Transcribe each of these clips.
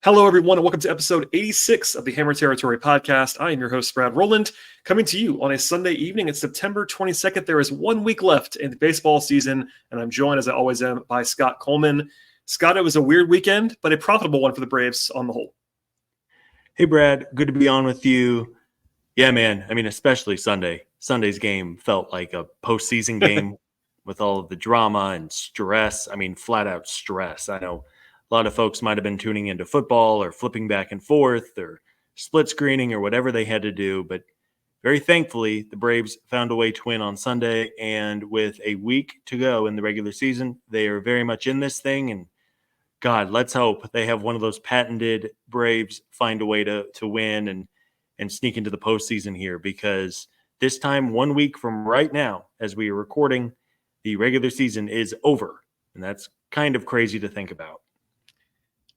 Hello, everyone, and welcome to episode 86 of the Hammer Territory podcast. I am your host, Brad Rowland, coming to you on a Sunday evening. It's September 22nd. There is 1 week left in the baseball season, and I'm joined, as I always am, by Scott Coleman. Scott, it was a weird weekend, but a profitable one for the Braves on the whole. Hey, Brad. Good to be on with you. Yeah, man. I mean, especially Sunday. Sunday's game felt like a postseason game with all of the drama and stress. I mean, flat out stress. I know a lot of folks might have been tuning into football or flipping back and forth or split screening or whatever they had to do. But very thankfully, the Braves found a way to win on Sunday. And with a week to go in the regular season, they are very much in this thing. And God, let's hope they have one of those patented Braves find a way to win and sneak into the postseason here, because this time, 1 week from right now, as we are recording, the regular season is over. And that's kind of crazy to think about.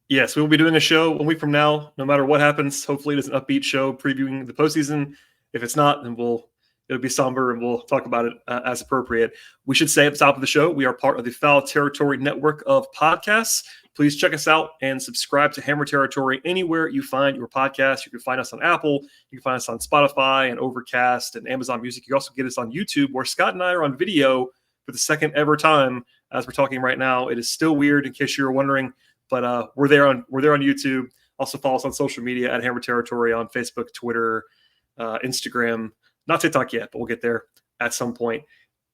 Yes, we will be doing a show 1 week from now, no matter what happens. Hopefully it is an upbeat show previewing the postseason. If it's not, then it'll be somber and we'll talk about it as appropriate. We should say at the top of the show, we are part of the Foul Territory network of podcasts. Please check us out and subscribe to Hammer Territory anywhere you find your podcast. You can find us on Apple. You can find us on Spotify and Overcast and Amazon Music. You can also get us on YouTube, where Scott and I are on video for the second ever time as we're talking right now. It is still weird, in case you were wondering. But we're there on YouTube. Also follow us on social media at Hammer Territory on Facebook, Twitter, Instagram. Not TikTok yet, but we'll get there at some point.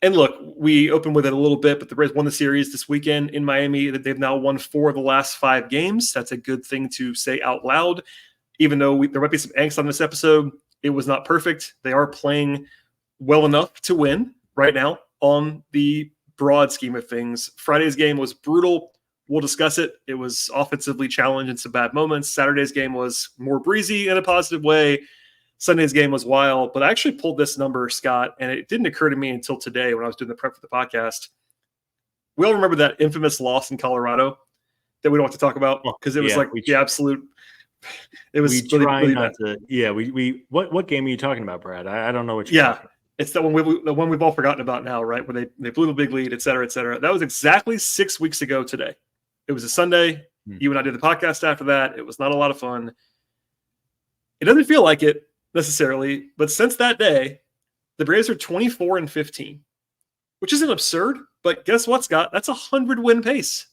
And look, we opened with it a little bit, but the Braves won the series this weekend in Miami. That they've now won 4 of the last 5 games. That's a good thing to say out loud. Even though there might be some angst on this episode, it was not perfect. They are playing well enough to win right now on the broad scheme of things. Friday's game was brutal. We'll discuss it. It was offensively challenged in some bad moments. Saturday's game was more breezy in a positive way. Sunday's game was wild. But I actually pulled this number, Scott, and it didn't occur to me until today when I was doing the prep for the podcast. We all remember that infamous loss in Colorado that we don't want to talk about, because it was the absolute. It was really not bad. What game are you talking about, Brad? I don't know what you're talking about. It's the one we've all forgotten about now, right? Where they blew the big lead, et cetera, et cetera. That was exactly 6 weeks ago today. It was a Sunday. You and I did the podcast after that. It was not a lot of fun. It doesn't feel like it necessarily, but since that day, the Braves are 24-15, which isn't absurd. But guess what, Scott? That's a 100-win pace.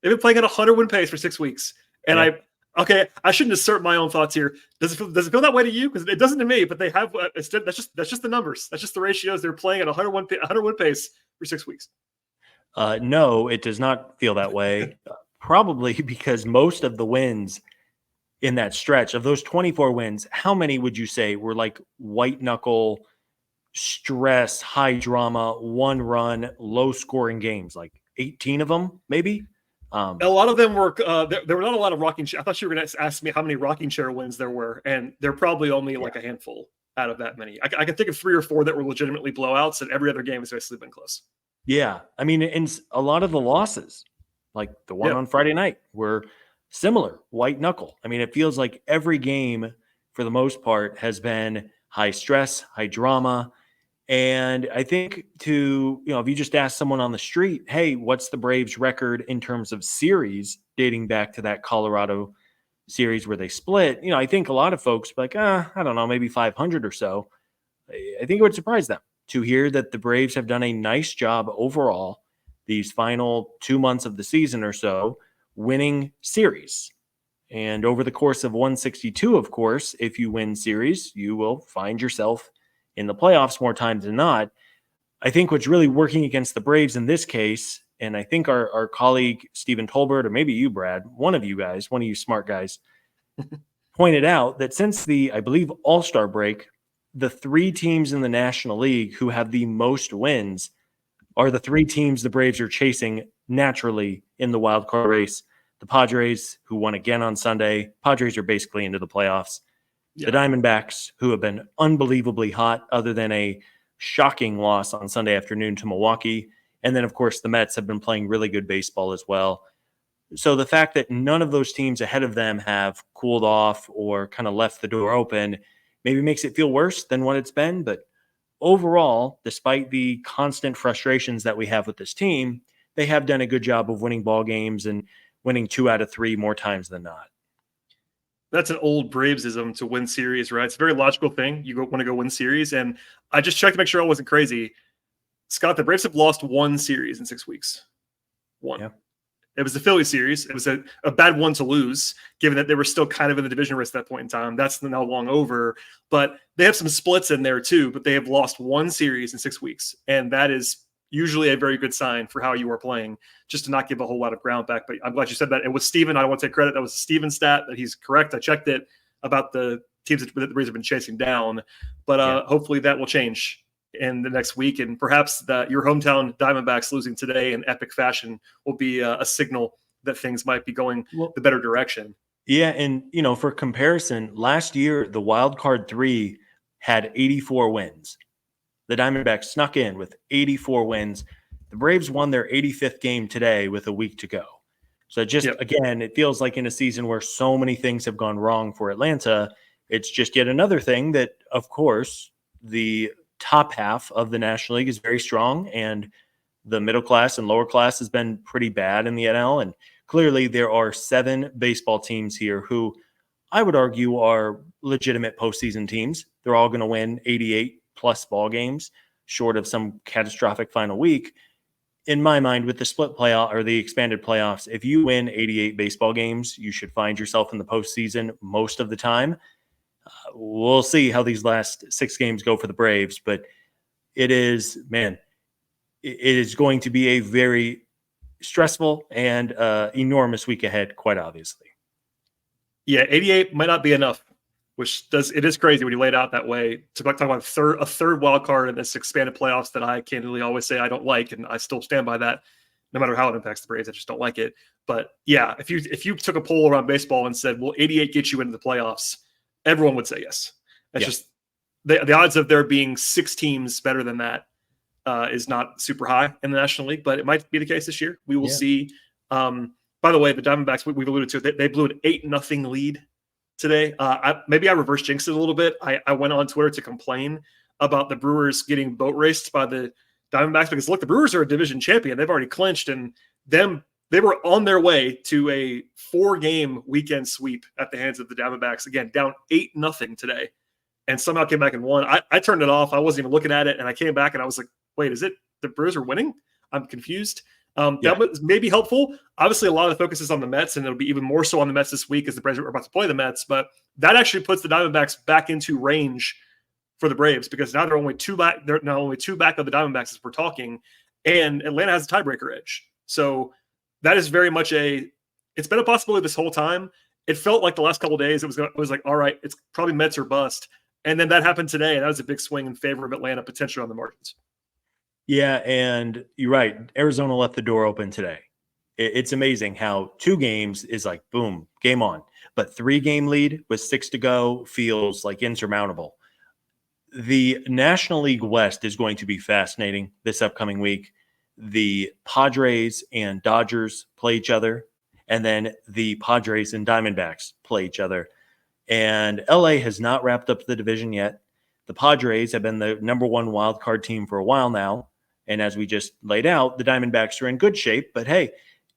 They've been playing at a 100-win pace for 6 weeks, and I shouldn't assert my own thoughts here. Does it feel that way to you? Because it doesn't to me. But they have. That's just the numbers. That's just the ratios. They're playing at a 100-win pace for 6 weeks. No, it does not feel that way. Probably because most of the wins in that stretch, of those 24 wins, how many would you say were like white knuckle, stress, high drama, 1-run, low scoring games? Like 18 of them, maybe. A lot of them were. There were not a lot of rocking chair. I thought you were going to ask me how many rocking chair wins there were, and they're probably only like a handful out of that many. I can think of 3 or 4 that were legitimately blowouts, and every other game has basically been close. Yeah, I mean, and a lot of the losses, like the one on Friday night, were similar, white knuckle. I mean, it feels like every game, for the most part, has been high stress, high drama. And I think if you just ask someone on the street, hey, what's the Braves record in terms of series dating back to that Colorado series where they split? I think a lot of folks be like, I don't know, maybe 500 or so. I think it would surprise them to hear that the Braves have done a nice job overall these final 2 months of the season or so, winning series. And over the course of 162, of course, if you win series, you will find yourself in the playoffs more times than not. I think what's really working against the Braves in this case, and I think our colleague Stephen Tolbert, or maybe you, Brad, one of you smart guys, pointed out that since the, I believe, All-Star break, the 3 teams in the National League who have the most wins are the 3 teams the Braves are chasing naturally in the wild card race. The Padres, who won again on Sunday. Padres are basically into the playoffs. Yeah. The Diamondbacks, who have been unbelievably hot, other than a shocking loss on Sunday afternoon to Milwaukee. And then, of course, the Mets have been playing really good baseball as well. So the fact that none of those teams ahead of them have cooled off or kind of left the door open maybe makes it feel worse than what it's been. But overall, despite the constant frustrations that we have with this team, they have done a good job of winning ball games and winning 2 out of 3 more times than not. That's an old Bravesism to win series, right? It's a very logical thing. You want to go win series. And I just checked to make sure I wasn't crazy. Scott, the Braves have lost one series in 6 weeks. One. Yeah. It was the Philly series. It was a bad one to lose, given that they were still kind of in the division race at that point in time. That's now long over. But they have some splits in there too, but they have lost one series in 6 weeks. And that is usually a very good sign for how you are playing, just to not give a whole lot of ground back. But I'm glad you said that. And with Steven, I don't want to take credit. That was a Steven stat that he's correct. I checked it about the teams that the Braves have been chasing down. But hopefully that will change in the next week, and perhaps your hometown Diamondbacks losing today in epic fashion will be a signal that things might be going the better direction. Yeah, and for comparison, last year the wild card 3 had 84 wins. The Diamondbacks snuck in with 84 wins. The Braves won their 85th game today with a week to go. So again, it feels like in a season where so many things have gone wrong for Atlanta, it's just yet another thing that, of course, the top half of the National League is very strong, and the middle class and lower class has been pretty bad in the NL. And clearly there are 7 baseball teams here who I would argue are legitimate postseason teams. They're all going to win 88 plus ball games, short of some catastrophic final week. In my mind, with the split playoff or the expanded playoffs, if you win 88 baseball games, you should find yourself in the postseason most of the time. We'll see how these last 6 games go for the Braves, but it is going to be a very stressful and enormous week ahead, quite obviously. Yeah, 88 might not be enough, it is crazy when you lay it out that way. To talk about a third wild card in this expanded playoffs that I candidly always say I don't like, and I still stand by that, no matter how it impacts the Braves. I just don't like it. But yeah, if you took a poll around baseball and said, "Will 88 get you into the playoffs?" everyone would say yes. That's just the odds of there being 6 teams better than that is not super high in the National League, but it might be the case this year. We will see. By the way, the Diamondbacks, we've alluded to it, they blew an 8-0 lead today. Maybe I reverse jinxed it a little bit. I went on Twitter to complain about the Brewers getting boat raced by the Diamondbacks because, look, the Brewers are a division champion. They've already clinched, and they were on their way to a 4-game weekend sweep at the hands of the Diamondbacks. Again, down 8-0 today, and somehow came back and won. I turned it off. I wasn't even looking at it, and I came back and I was like, wait, is it the Brewers are winning? I'm confused. That was maybe helpful. Obviously, a lot of the focus is on the Mets, and it'll be even more so on the Mets this week as the Braves are about to play the Mets. But that actually puts the Diamondbacks back into range for the Braves, because now they're only 2 back. They're now only 2 back of the Diamondbacks as we're talking, and Atlanta has a tiebreaker edge. So that is very much it's been a possibility this whole time. It felt like the last couple of days it was like, all right, it's probably Mets or bust. And then that happened today, and that was a big swing in favor of Atlanta, potentially on the margins. Yeah, and you're right. Arizona left the door open today. It's amazing how 2 games is like, boom, game on. But 3-game lead with 6 to go feels like insurmountable. The National League West is going to be fascinating this upcoming week. The Padres and Dodgers play each other, and then the Padres and Diamondbacks play each other. And LA has not wrapped up the division yet. The Padres have been the number 1 wild card team for a while now. And as we just laid out, the Diamondbacks are in good shape. But hey,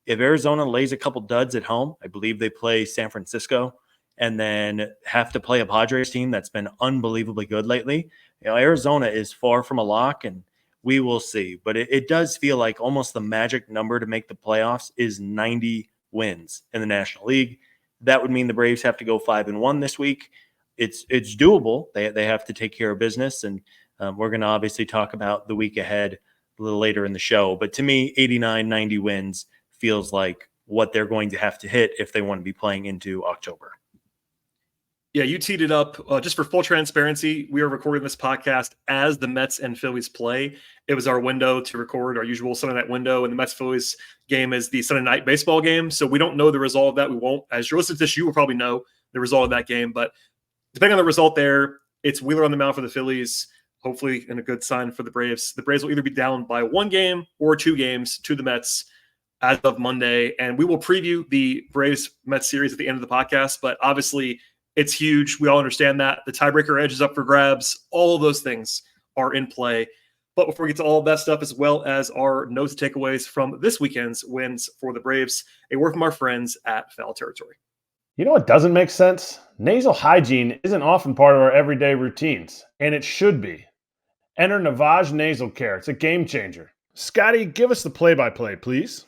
if Arizona lays a couple duds at home, I believe they play San Francisco, and then have to play a Padres team that's been unbelievably good lately. Arizona is far from a lock, and we will see. But it does feel like almost the magic number to make the playoffs is 90 wins in the National League. That would mean the Braves have to go 5-1 this week. It's doable. They have to take care of business, and we're going to obviously talk about the week ahead a little later in the show. But to me, 89, 90 wins feels like what they're going to have to hit if they want to be playing into October. Yeah, you teed it up. Just for full transparency, we are recording this podcast as the Mets and Phillies play. It was our window to record, our usual Sunday night window, and the Mets-Phillies game is the Sunday night baseball game. So we don't know the result of that. We won't. As you're listening to this, you will probably know the result of that game. But depending on the result there, it's Wheeler on the mound for the Phillies, hopefully in a good sign for the Braves. The Braves will either be down by 1 game or 2 games to the Mets as of Monday. And we will preview the Braves-Mets series at the end of the podcast. But obviously, it's huge. We all understand that. The tiebreaker edge is up for grabs. All of those things are in play. But before we get to all of that stuff, as well as our notes and takeaways from this weekend's wins for the Braves, a word from our friends at Foul Territory. You know what doesn't make sense? Nasal hygiene isn't often part of our everyday routines, and it should be. Enter Navage Nasal Care. It's a game changer. Scotty, give us the play-by-play, please.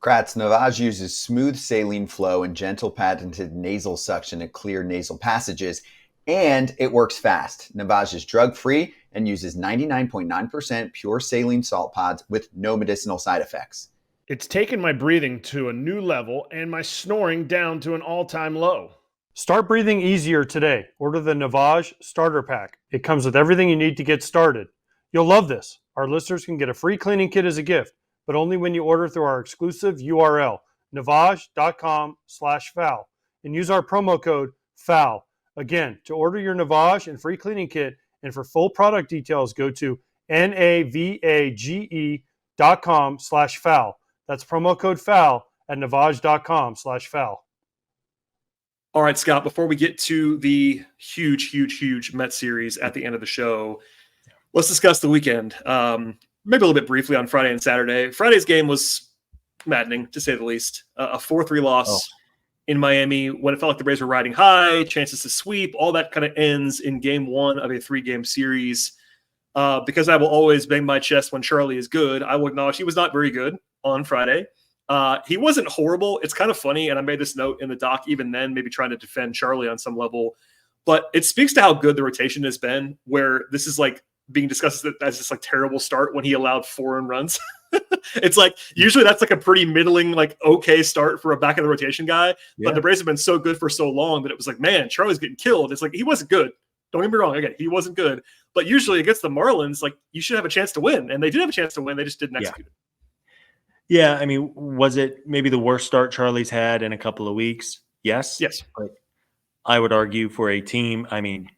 Kratz, Navage uses smooth saline flow and gentle patented nasal suction to clear nasal passages, and it works fast. Navage is drug-free and uses 99.9% pure saline salt pods with no medicinal side effects. It's taken my breathing to a new level and my snoring down to an all-time low. Start breathing easier today. Order the Navage Starter Pack. It comes with everything you need to get started. You'll love this. Our listeners can get a free cleaning kit as a gift, but only when you order through our exclusive URL, navage.com/foul, and use our promo code FOUL. Again, to order your Navage and free cleaning kit and for full product details, go to navage.com/foul. That's promo code FOUL at navage.com/foul. All right, Scott, before we get to the huge Mets series at the end of the show, let's discuss the weekend. Maybe a little bit briefly on Friday and Saturday. Friday's game was maddening, to say the least. A 4-3 loss in Miami when it felt like the Braves were riding high, chances to sweep, all that kind of ends in game one of a 3-game series. Because I will always bang my chest when Charlie is good, I will acknowledge he was not very good on Friday. He wasn't horrible. It's kind of funny, and I made this note in the doc even then, maybe trying to defend Charlie on some level. But it speaks to how good the rotation has been, where this is like being discussed as this like terrible start when he allowed 4 earned runs. It's like usually that's like a pretty middling, like okay start for a back of the rotation guy. Yeah. But the Braves have been so good for so long that it was like, man, Charlie's getting killed. It's like he wasn't good. Don't get me wrong. Again, he wasn't good. But usually against the Marlins, like you should have a chance to win. And they did have a chance to win. They just didn't execute it. Yeah, I mean, was it maybe the worst start Charlie's had in a couple of weeks? Yes. But I would argue for a team, I mean,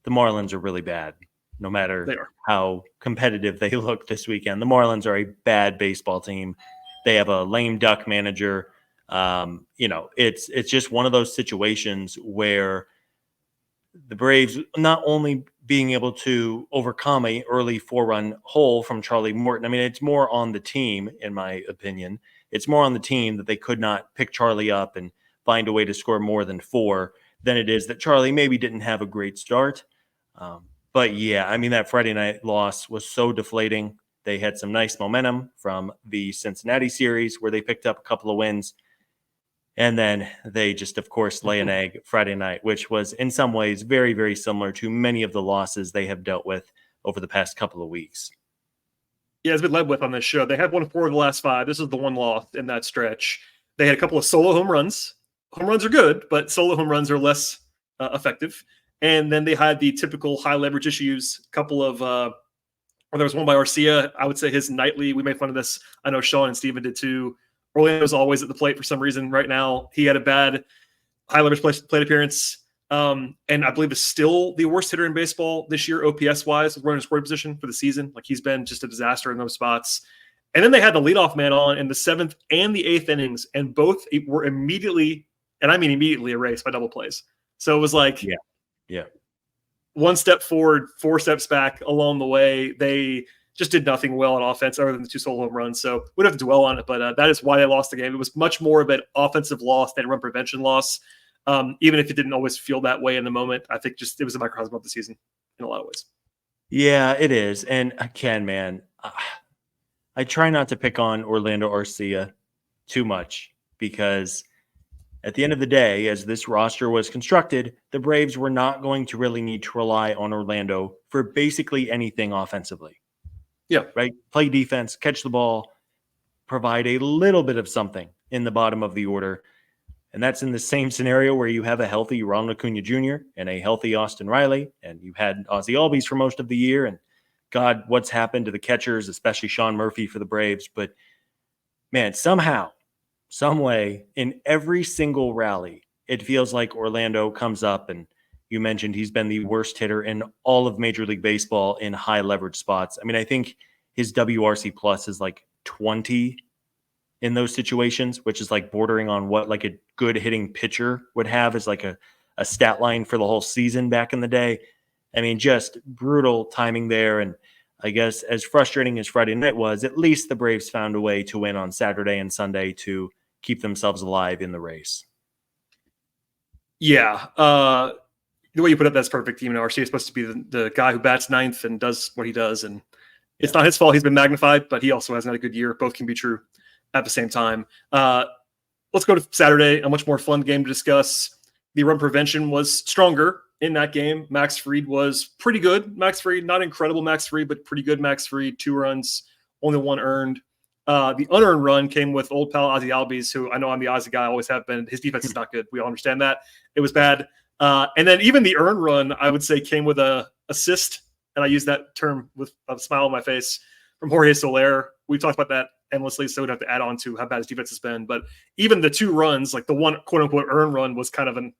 the Marlins are really bad, no matter how competitive they look this weekend. The Marlins are a bad baseball team. They have a lame duck manager. It's just one of those situations where the Braves not only being able to overcome a early 4-run hole from Charlie Morton. I mean, it's more on the team, in my opinion. It's more on the team that they could not pick Charlie up and find a way to score more than 4 than it is that Charlie maybe didn't have a great start. But yeah, I mean, that Friday night loss was so deflating. They had some nice momentum from the Cincinnati series where they picked up a couple of wins. And then they just, of course, lay an egg Friday night, which was in some ways very, very similar to many of the losses they have dealt with over the past couple of weeks. Yeah, it's been led with on this show. They had won 4 of the last 5. This is the one loss in that stretch. They had a couple of solo home runs. Home runs are good, but solo home runs are less effective. And then they had the typical high leverage issues. A couple of there was one by Arcia. I would say his nightly. We made fun of this. I know Sean and Steven did too. Orlando's always at the plate for some reason right now. He had a bad high leverage plate appearance. And I believe is still the worst hitter in baseball this year, OPS wise, running in scoring position for the season. Like he's been just a disaster in those spots. And then they had the leadoff man on in the 7th and the 8th innings, and both were immediately, and I mean immediately, erased by double plays. So it was like, yeah, 1 step forward, 4 steps back along the way. They just did nothing well on offense other than the 2 solo home runs. So we don't have to dwell on it, but that is why they lost the game. It was much more of an offensive loss than run prevention loss. Even if it didn't always feel that way in the moment, I think just it was a microcosm of the season in a lot of ways. Yeah, it is. And again, man, I try not to pick on Orlando Arcia too much because at the end of the day, as this roster was constructed, the Braves were not going to really need to rely on Orlando for basically anything offensively. Yeah. Right. Play defense, catch the ball, provide a little bit of something in the bottom of the order. And that's in the same scenario where you have a healthy Ronald Acuna Jr. and a healthy Austin Riley, and you had Ozzie Albies for most of the year. And God, what's happened to the catchers, especially Sean Murphy for the Braves. But man, somehow, some way, in every single rally, it feels like Orlando comes up, and you mentioned he's been the worst hitter in all of Major League Baseball in high leverage spots. I mean, I think his WRC plus is like 20 in those situations, which is like bordering on what like a good hitting pitcher would have as like a stat line for the whole season back in the day. I mean, just brutal timing there. And I guess as frustrating as Friday night was, at least the Braves found a way to win on Saturday and Sunday to keep themselves alive in the race. Yeah. The way you put it, that's perfect. RC is supposed to be the guy who bats ninth and does what he does. And it's not his fault. He's been magnified, but he also hasn't had a good year. Both can be true at the same time. Let's go to Saturday, a much more fun game to discuss. The run prevention was stronger in that game. Max Fried was pretty good. Max Fried, not incredible Max Fried, but pretty good Max Fried. 2 runs, only 1 earned. The unearned run came with old pal Ozzy Albies, who I know I'm the Ozzy guy, always have been. His defense is not good. We all understand that. It was bad. And then even the earned run, I would say, came with a assist, and I use that term with a smile on my face, from Jorge Soler. We talked about that endlessly, so we'd have to add on to how bad his defense has been. But even the 2 runs, like the one quote-unquote earned run, was kind of a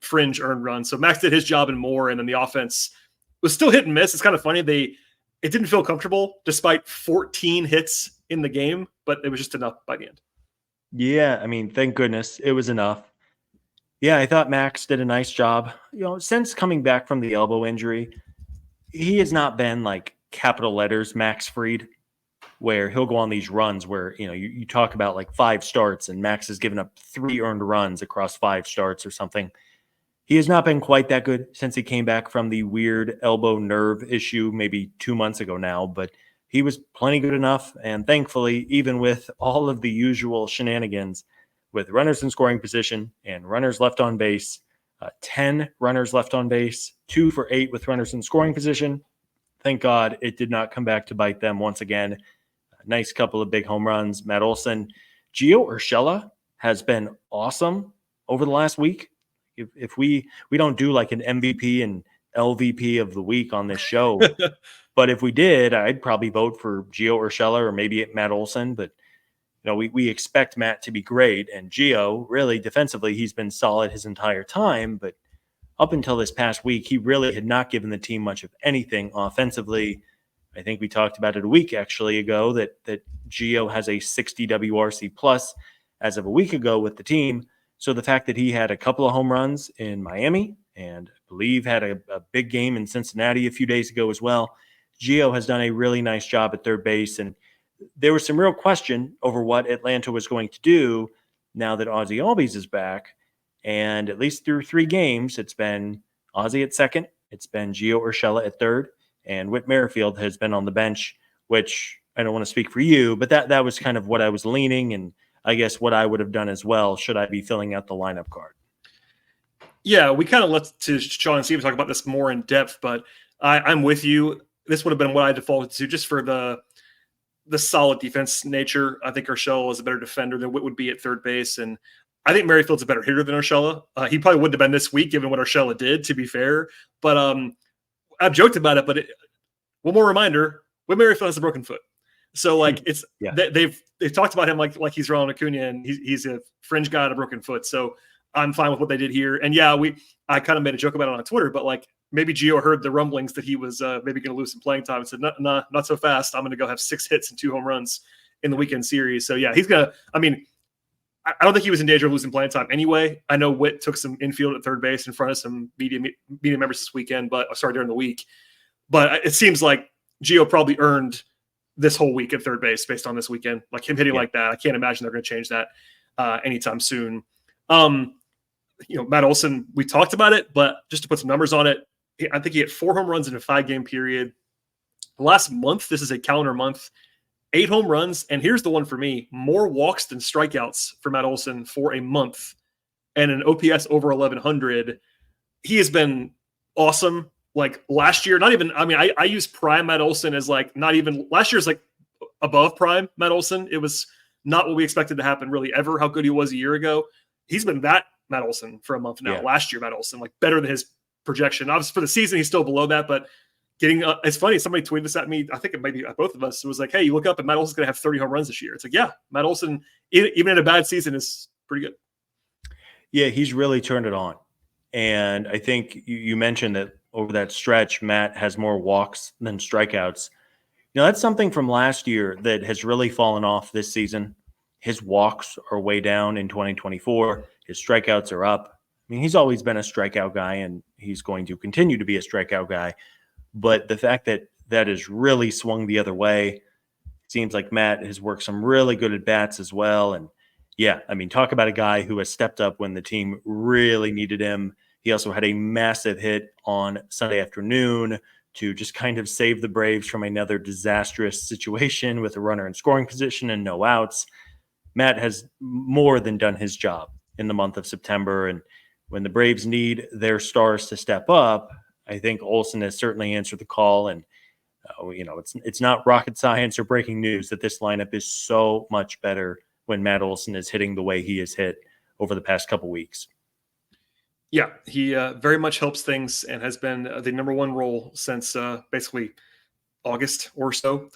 fringe earned run. So Max did his job and more, and then the offense was still hit and miss. It's kind of funny. It didn't feel comfortable despite 14 hits in the game, but it was just enough by the end. Yeah, I mean, thank goodness it was enough. Yeah, I thought Max did a nice job. Since coming back from the elbow injury, he has not been like capital letters Max Fried, where he'll go on these runs where, you talk about like 5 starts and Max has given up 3 earned runs across 5 starts or something. He has not been quite that good since he came back from the weird elbow nerve issue maybe 2 months ago now, but he was plenty good enough. And thankfully, even with all of the usual shenanigans with runners in scoring position and runners left on base, 10 runners left on base, 2 for 8 with runners in scoring position. Thank God it did not come back to bite them once again. A nice couple of big home runs. Matt Olson. Gio Urshela has been awesome over the last week. If we don't do like an MVP and LVP of the week on this show, but if we did, I'd probably vote for Gio Urshela or maybe Matt Olson. But we expect Matt to be great, and Gio, really defensively, he's been solid his entire time. But up until this past week, he really had not given the team much of anything offensively. I think we talked about it a week actually ago that Gio has a 60 WRC plus as of a week ago with the team. So the fact that he had a couple of home runs in Miami and I believe had a big game in Cincinnati a few days ago as well, Gio has done a really nice job at third base. And there was some real question over what Atlanta was going to do now that Ozzy Albies is back. And at least through 3 games, it's been Ozzy at second, it's been Gio Urshela at third, and Whit Merrifield has been on the bench, which I don't want to speak for you, but that was kind of what I was leaning, and I guess what I would have done as well should I be filling out the lineup card. Yeah, we kind of let to Sean and Steve talk about this more in depth, but I'm with you. This would have been what I defaulted to just for the solid defense nature. I think Urshela is a better defender than Whit would be at third base, and I think Merrifield's a better hitter than Urshela. He probably wouldn't have been this week given what Urshela did, to be fair. But I've joked about it, but one more reminder, Whit Merrifield has a broken foot. So they've talked about him like he's Ronald Acuna, and he's a fringe guy on a broken foot. So I'm fine with what they did here. And yeah, I kind of made a joke about it on Twitter, but like maybe Gio heard the rumblings that he was maybe going to lose some playing time and said, no, not so fast. I'm going to go have 6 hits and 2 home runs in the weekend series. So yeah, he's going to, I don't think he was in danger of losing playing time anyway. I know Whit took some infield at third base in front of some media members this weekend, during the week. But it seems like Gio probably earned this whole week at third base based on this weekend. Like him hitting like that, I can't imagine they're going to change that anytime soon. Matt Olson, we talked about it, but just to put some numbers on it, I think he had 4 home runs in a 5-game period. Last month, this is a calendar month, 8 home runs, and here's the one for me, more walks than strikeouts for Matt Olson for a month, and an OPS over 1,100. He has been awesome. Like last year, I use prime Matt Olson as like not even, last year's like above prime Matt Olson. It was not what we expected to happen really ever, how good he was a year ago. He's been that Matt Olson for a month now. Yeah. Last year, Matt Olson, like better than his projection. Obviously for the season, he's still below that, but it's funny. Somebody tweeted this at me. I think it might be both of us. It was like, hey, you look up and Matt Olson's going to have 30 home runs this year. It's like, yeah, Matt Olson, even in a bad season, is pretty good. Yeah, he's really turned it on. And I think you mentioned that over that stretch, Matt has more walks than strikeouts. That's something from last year that has really fallen off this season. His walks are way down in 2024. His strikeouts are up. He's always been a strikeout guy, and he's going to continue to be a strikeout guy. But the fact that has really swung the other way, it seems like Matt has worked some really good at-bats as well. And Yeah, I mean, talk about a guy who has stepped up when the team really needed him. He also had a massive hit on Sunday afternoon to just kind of save the Braves from another disastrous situation with a runner in scoring position and no outs. Matt has more than done his job in the month of September. And when the Braves need their stars to step up, I think Olsen has certainly answered the call. And, it's not rocket science or breaking news that this lineup is so much better when Matt Olsen is hitting the way he has hit over the past couple weeks. Yeah, he very much helps things and has been the number one role since basically August or so.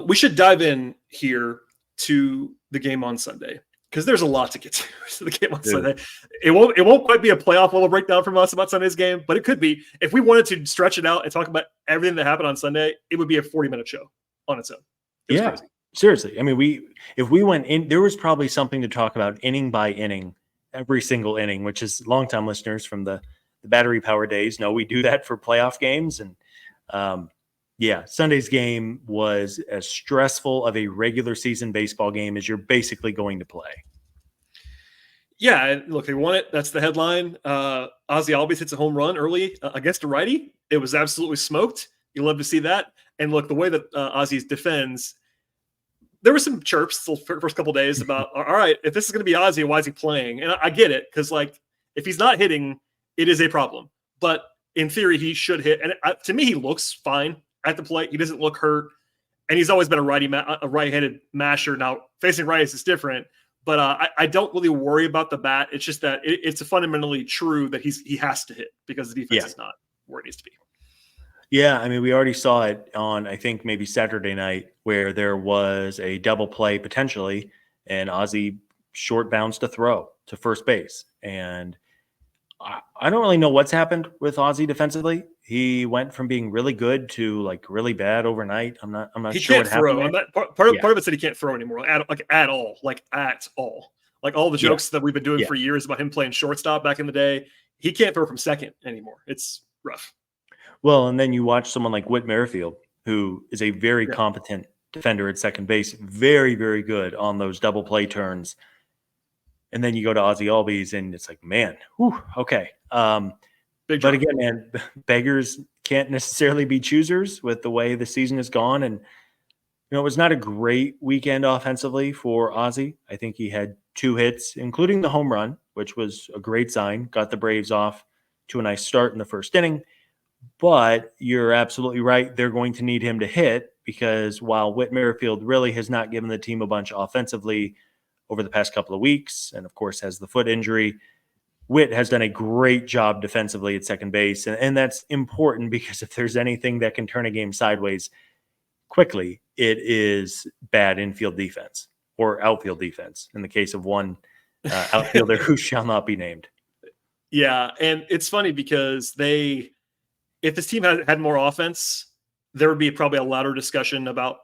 We should dive in here to the game on Sunday because there's a lot to get to the game on Sunday. It won't quite be a playoff level breakdown from us about Sunday's game, but it could be. If we wanted to stretch it out and talk about everything that happened on Sunday, it would be a 40-minute show on its own. Yeah, crazy. Seriously. I mean, if we went in, there was probably something to talk about inning by inning, every single inning, which is longtime listeners from the battery power days know we do that for playoff games. And Sunday's game was as stressful of a regular season baseball game as you're basically going to play. Yeah, look, they won it. That's the headline. Ozzie Albies hits a home run early against a righty. It was absolutely smoked. You love to see that. And look, the way that Ozzie defends, there were some chirps the first couple of days about, all right, if this is going to be Ozzie, why is he playing? And I get it, because if he's not hitting, it is a problem. But in theory, he should hit. And to me, he looks fine at the plate. He doesn't look hurt. And he's always been a right-handed masher. Now, facing righties is different. But I don't really worry about the bat. It's just that it's fundamentally true that he has to hit because the defense is not where it needs to be. Yeah, I mean, we already saw it on, I think, maybe Saturday night where there was a double play potentially, and Ozzie short bounced a throw to first base. And I don't really know what's happened with Ozzie defensively. He went from being really good to really bad overnight. I'm not sure what happened. Part of it said he can't throw anymore, at all. Like all the jokes that we've been doing for years about him playing shortstop back in the day. He can't throw from second anymore. It's rough. Well, and then you watch someone like Whit Merrifield, who is a very competent defender at second base, very, very good on those double play turns. And then you go to Ozzie Albies, and it's like, man, okay. But again, man, beggars can't necessarily be choosers with the way the season has gone. And, it was not a great weekend offensively for Ozzie. I think he had 2 hits, including the home run, which was a great sign. Got the Braves off to a nice start in the first inning. But you're absolutely right. They're going to need him to hit because while Whit Merrifield really has not given the team a bunch offensively over the past couple of weeks, and of course has the foot injury, Whit has done a great job defensively at second base. And that's important because if there's anything that can turn a game sideways quickly, it is bad infield defense or outfield defense in the case of one outfielder who shall not be named. Yeah, and it's funny because if this team had more offense, there would be probably a louder discussion about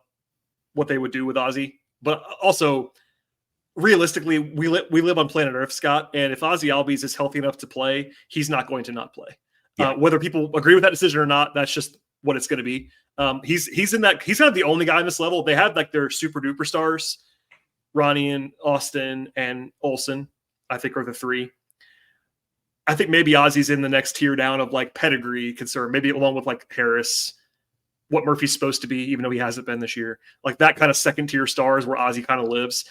what they would do with Ozzie. But also, realistically, we live on planet Earth, Scott, and if Ozzie Albies is healthy enough to play, he's not going to not play. Whether people agree with that decision or not, that's just what it's going to be. He's in that. He's not the only guy on this level. They have their super duper stars, Ronnie and Austin and Olsen, I think are the 3. I think maybe Ozzie's in the next tier down of pedigree concern, maybe along with Harris, what Murphy's supposed to be, even though he hasn't been this year. That kind of second tier stars where Ozzie kind of lives.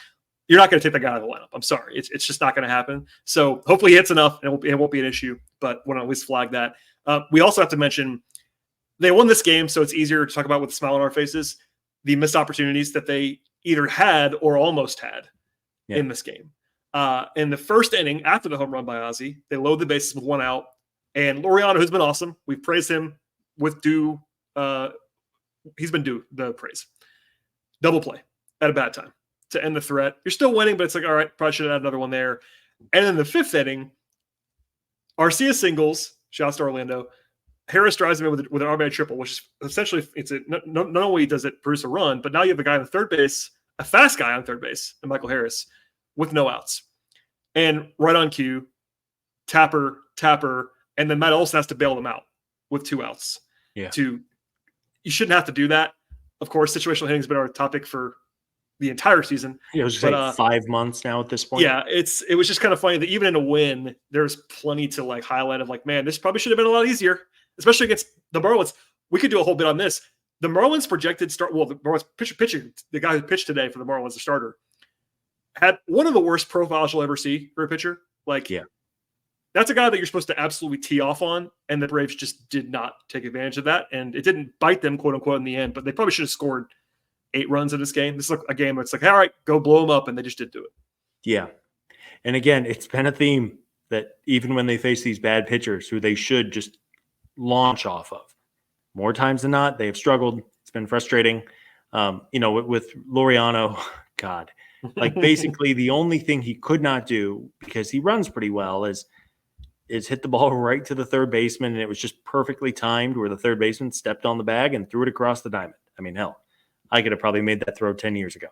You're not going to take that guy out of the lineup. I'm sorry. It's just not going to happen. So hopefully he hits enough and it won't be an issue, but want to at least flag that. We also have to mention they won this game, so it's easier to talk about with a smile on our faces, the missed opportunities that they either had or almost had in this game. In the first inning, after the home run by Ozzie, they load the bases with 1 out. And Laureano, who's been awesome, we've praised him with due. He's been due the praise. Double play at a bad time to end the threat. You're still winning, but it's all right, probably should have had another one there. And in the 5th inning, Arcia singles, shouts to Orlando. Harris drives him in with an RBI triple, which is essentially not only does it produce a run, but now you have a guy on third base, a fast guy on third base, and Michael Harris, with no outs. And right on cue, tapper, and then Matt Olsen has to bail them out with 2 outs. Yeah. You shouldn't have to do that. Of course, situational hitting has been our topic for the entire season. It was But, like 5 months now at this point. Yeah, it was just kind of funny that even in a win, there's plenty to like highlight of like, man, this probably should have been a lot easier, especially against the Marlins. We could do a whole bit on this. The Marlins projected start. Well, the Marlins pitching, the guy who pitched today for the Marlins, the starter, had one of the worst profiles you'll ever see for a pitcher. Like, Yeah. That's a guy that you're supposed to absolutely tee off on, and the Braves just did not take advantage of that, and it didn't bite them, quote unquote, in the end. But they probably should have scored 8 runs in this game. This is a game where it's like, all right, go blow them up, and they just didn't do it. Yeah. And again, it's been a theme that even when they face these bad pitchers who they should just launch off of, more times than not, they have struggled. It's been frustrating. With Laureano, God, like basically the only thing he could not do, because he runs pretty well, is hit the ball right to the third baseman, and it was just perfectly timed where the third baseman stepped on the bag and threw it across the diamond. I mean, hell, I could have probably made that throw 10 years ago.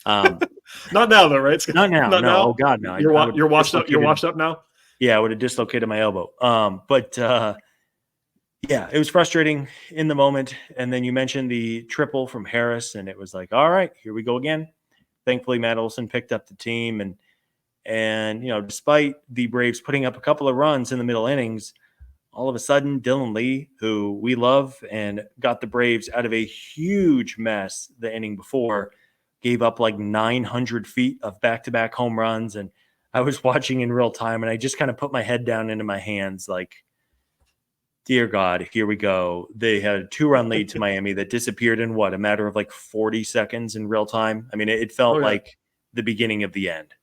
Not now, though, right? Not now. Not no. now. Oh God, no. You're washed up. You're washed up now. Yeah, I would have dislocated my elbow. Yeah, it was frustrating in the moment. And then you mentioned the triple from Harris, and it was like, all right, here we go again. Thankfully, Matt Olson picked up the team, and despite the Braves putting up a couple of runs in the middle innings, all of a sudden, Dylan Lee, who we love and got the Braves out of a huge mess the inning before, gave up like 900 feet of back-to-back home runs. And I was watching in real time, and I just kind of put my head down into my hands like, dear God, here we go. They had a 2-run lead to Miami that disappeared in a matter of like 40 seconds in real time. I mean, it felt like the beginning of the end.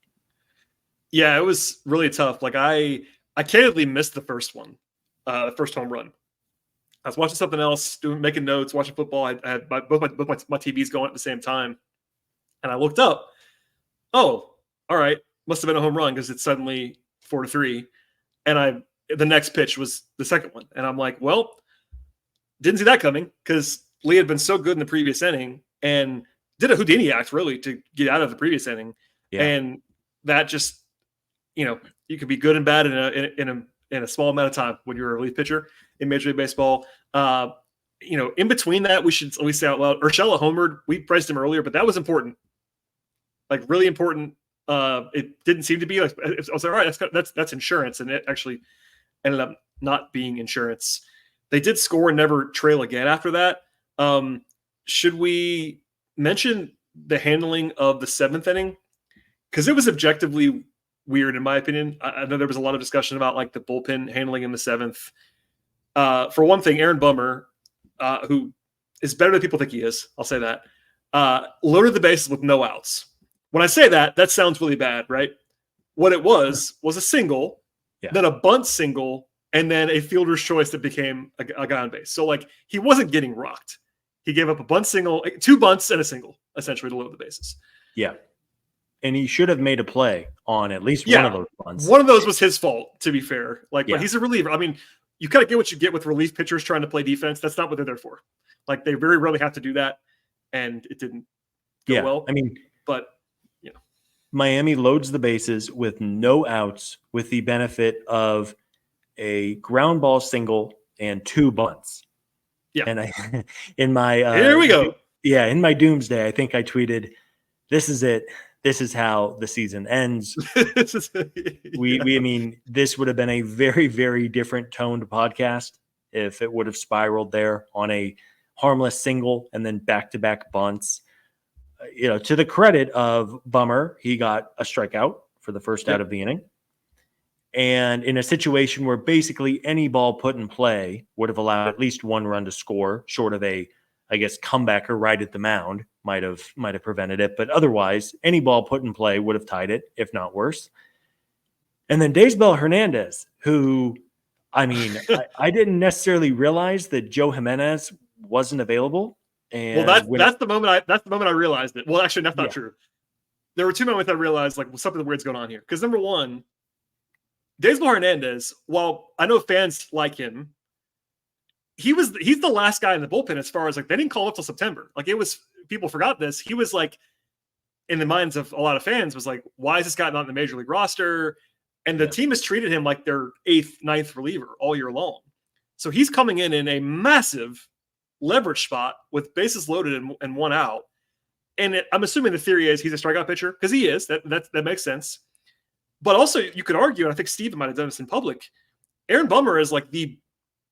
Yeah, it was really tough. Like I candidly missed the first one, the first home run. I was watching something else, making notes, watching football. I had both my TVs going at the same time, and I looked up. Oh, all right, must have been a home run because it's suddenly 4-3, and the next pitch was the second one, and I'm like, well, didn't see that coming because Lee had been so good in the previous inning and did a Houdini act really to get out of the previous inning, and that just. You can be good and bad in a small amount of time when you're a relief pitcher in Major League Baseball. In between that, we should at least say out loud, Urshela homered. We praised him earlier, but that was important, like really important. It didn't seem to be like I was like, all right, that's insurance, and it actually ended up not being insurance. They did score and never trail again after that. Should we mention the handling of the 7th inning? Because it was objectively weird, in my opinion. I know there was a lot of discussion about like the bullpen handling in the 7th. For one thing, Aaron Bummer, who is better than people think he is, I'll say that, loaded the bases with no outs. When I say that sounds really bad, right? What it was a single, then a bunt single, and then a fielder's choice that became a guy on base. So like he wasn't getting rocked. He gave up a bunt single, 2 bunts and a single, essentially, to load the bases. Yeah. And he should have made a play on at least one of those bunts. One of those was his fault, to be fair. But he's a reliever. I mean, you kind of get what you get with relief pitchers trying to play defense. That's not what they're there for. Like, they very rarely have to do that, and it didn't go well. I mean, but Miami loads the bases with no outs, with the benefit of a ground ball single and 2 bunts. Yeah. And in my here we go. Yeah, in my doomsday, I think I tweeted, "This is it. This is how the season ends." I mean, this would have been a very, very different toned podcast if it would have spiraled there on a harmless single and then back-to-back bunts. To the credit of Bummer, he got a strikeout for the first out of the inning. And in a situation where basically any ball put in play would have allowed at least 1 run to score, short of a, I guess, comebacker right at the mound might have prevented it. But otherwise, any ball put in play would have tied it, if not worse. And then Daysbel Hernandez, who, I mean, I didn't necessarily realize that Joe Jimenez wasn't available. And that's the moment I realized it. Well, actually, that's not true. There were 2 moments I realized like something weird's going on here. Because number one, Daysbel Hernandez, while I know fans like him, he's the last guy in the bullpen as far as like they didn't call up till September. Like it was, people forgot this. He was like, in the minds of a lot of fans, was like, why is this guy not in the major league roster? And the team has treated him like their 8th, 9th reliever all year long. So he's coming in a massive leverage spot with bases loaded and 1 out. And I'm assuming the theory is he's a strikeout pitcher because he is. That makes sense. But also, you could argue, and I think Steven might have done this in public, Aaron Bummer is like the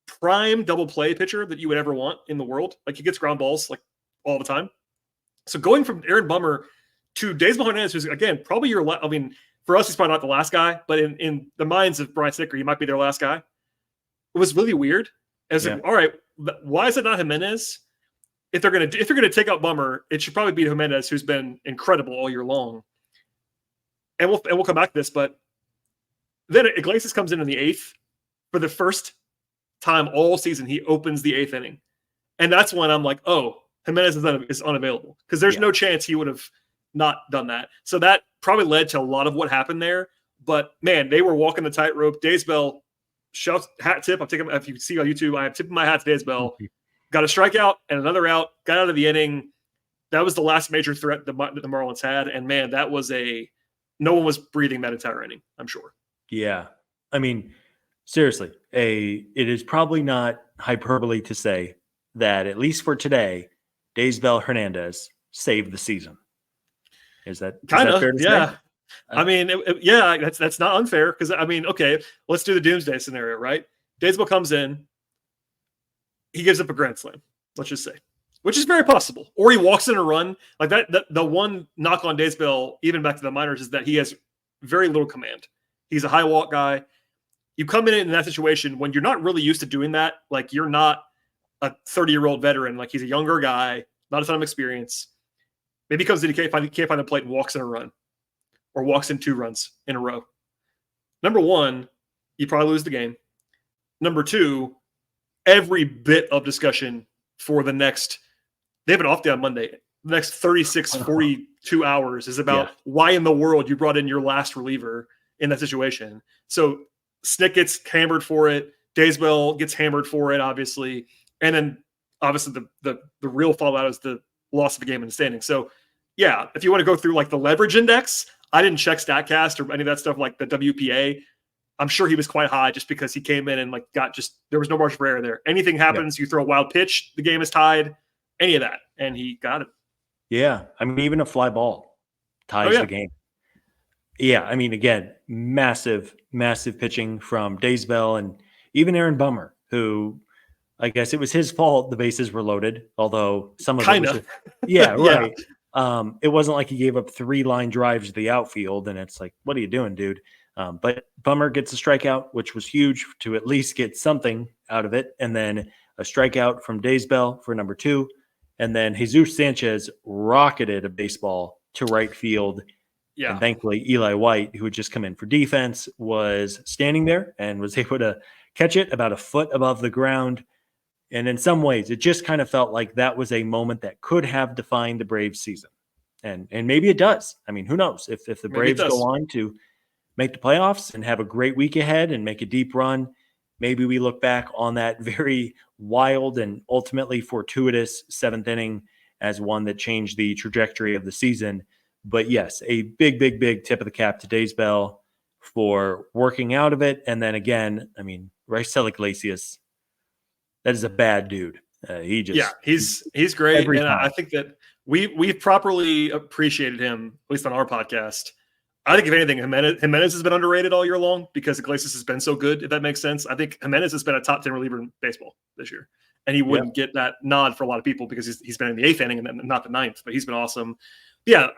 prime double play pitcher that you would ever want in the world. Like he gets ground balls like all the time. So going from Aaron Bummer to Daysbel Hernandez, who's again probably I mean, for us he's probably not the last guy, but in the minds of Brian Snitker, he might be their last guy. It was really weird. As like, all right, why is it not Jimenez? If they're gonna take out Bummer, it should probably be Jimenez, who's been incredible all year long. And we'll come back to this, but then Iglesias comes in the 8th for the first time all season. He opens the 8th inning, and that's when I'm like, oh, Jimenez is unavailable because there's no chance he would have not done that. So that probably led to a lot of what happened there. But man, they were walking the tightrope. Daysbel, shouts, hat tip. I'm taking. If you see on YouTube, I'm tipping my hat to Daysbel. Got a strikeout and another out. Got out of the inning. That was the last major threat the Marlins had, and man, that was no one was breathing that entire inning, I'm sure. Yeah. I mean, seriously, it is probably not hyperbole to say that, at least for today, Daysbel Hernandez saved the season. Is that fair to say? I mean, that's not unfair because, I mean, okay, let's do the doomsday scenario, right? Daysbel comes in. He gives up a grand slam, let's just say, which is very possible. Or he walks in a run. Like that the one knock on Daysbel, even back to the minors, is that he has very little command. He's a high walk guy. You come in that situation when you're not really used to doing that. Like you're not a 30-year-old veteran. Like he's a younger guy, not a ton of experience. Maybe he comes in, he can't find the plate and walks in a run or walks in 2 runs in a row. Number one, you probably lose the game. Number two, every bit of discussion for the next, they have an off day on Monday. The next 36, 42 hours is about why in the world you brought in your last reliever in that situation. So Snick gets hammered for it. Daysbel gets hammered for it, obviously. And then obviously the real fallout is the loss of a game in the standing. So yeah, if you want to go through like the leverage index, I didn't check StatCast or any of that stuff like the WPA. I'm sure he was quite high just because he came in and like there was no margin for error there. Anything happens, you throw a wild pitch, the game is tied, any of that. And he got it. Yeah. I mean, even a fly ball ties the game. Yeah. I mean, again, massive pitching from Daysbel and even Aaron Bummer, who I guess it was his fault the bases were loaded, although some of it was right. It wasn't like he gave up 3 line drives to the outfield, and it's like, what are you doing, dude? But Bummer gets a strikeout, which was huge to at least get something out of it. And then a strikeout from Daysbel for number 2. And then Jesus Sanchez rocketed a baseball to right field. Yeah. And thankfully, Eli White, who had just come in for defense, was standing there and was able to catch it about a foot above the ground. And in some ways, it just kind of felt like that was a moment that could have defined the Braves season. And maybe it does. I mean, who knows? If the Braves go on to make the playoffs and have a great week ahead and make a deep run, maybe we look back on that very wild and ultimately fortuitous 7th inning as one that changed the trajectory of the season. But yes, a big tip of the cap to Daysbel for working out of it. And then again, I mean, Raisel Iglesias, that is a bad dude. He's great. And I think that we've properly appreciated him, at least on our podcast. I think if anything, Jimenez has been underrated all year long because Iglesias has been so good, if that makes sense. I think Jimenez has been a top 10 reliever in baseball this year. And he wouldn't get that nod for a lot of people because he's been in the 8th inning and not the 9th, but he's been awesome. Yeah,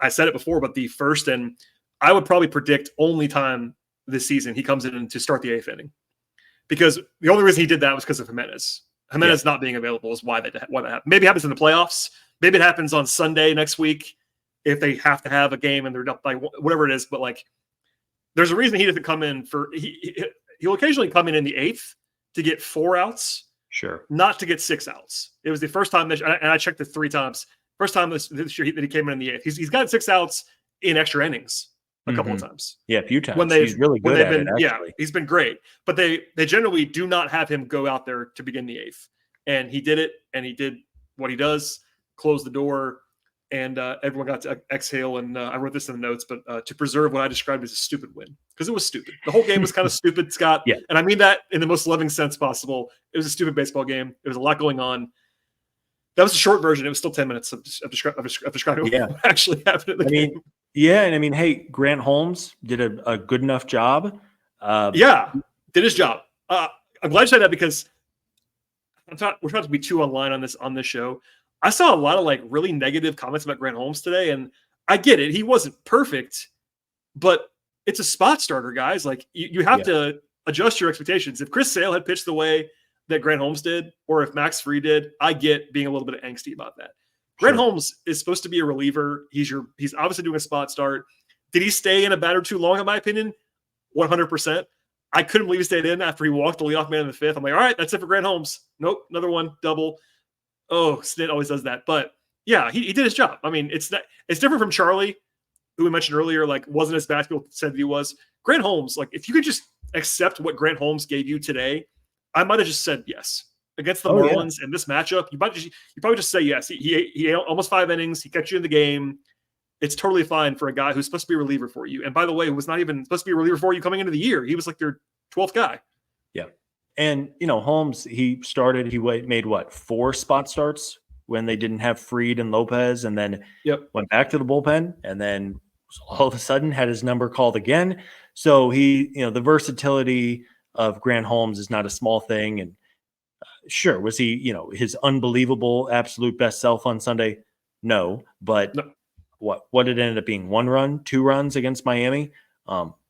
I said it before, but the first, and I would probably predict only time this season he comes in to start the 8th inning. Because the only reason he did that was because of Jimenez. Jimenez not being available is why that happened. Maybe it happens in the playoffs. Maybe it happens on Sunday next week if they have to have a game and they're not, like whatever it is. But like, there's a reason he doesn't come in for. He'll occasionally come in the 8th to get 4 outs. Sure. Not to get 6 outs. It was the first time, and I checked it 3 times. First time this year that he came in the 8th. He's got 6 outs in extra innings. A couple of times. Yeah, a few times. He's really good at it, actually. Yeah, he's been great. But they generally do not have him go out there to begin the 8th. And he did it, and he did what he does, close the door, and everyone got to exhale. And I wrote this in the notes, but to preserve what I described as a stupid win. Because it was stupid. The whole game was kind of stupid, Scott. Yeah. And I mean that in the most loving sense possible. It was a stupid baseball game. There was a lot going on. That was a short version. It was still 10 minutes of describing what actually happened in the game. And hey, Grant Holmes did a good enough job. Did his job. I'm glad you said that because we're trying to be too online on this show. I saw a lot of like really negative comments about Grant Holmes today, and I get it. He wasn't perfect, but it's a spot starter, guys. Like you have to adjust your expectations. If Chris Sale had pitched the way that Grant Holmes did, or if Max Fried did, I get being a little bit angsty about that. Grant Holmes is supposed to be a reliever. He's obviously doing a spot start. Did he stay in a batter too long, in my opinion? 100%. I couldn't believe he stayed in after he walked the leadoff man in the fifth. I'm like, all right, that's it for Grant Holmes. Nope, another one, double. Oh, Snit always does that. But yeah, he did his job. I mean, it's different from Charlie, who we mentioned earlier, like wasn't as bad as people said he was. Grant Holmes, like if you could just accept what Grant Holmes gave you today, I might have just said yes. Against the Marlins in this matchup, you probably just say yes. He ate almost 5 innings. He kept you in the game. It's totally fine for a guy who's supposed to be a reliever for you. And by the way, who was not even supposed to be a reliever for you coming into the year. He was like their 12th guy. Yeah. And, Holmes, he made 4 spot starts when they didn't have Fried and Lopez, and then went back to the bullpen, and then all of a sudden had his number called again. So the versatility of Grant Holmes is not a small thing. And sure, was he, his unbelievable absolute best self on Sunday? No, but what it ended up being 1 run, 2 runs against Miami.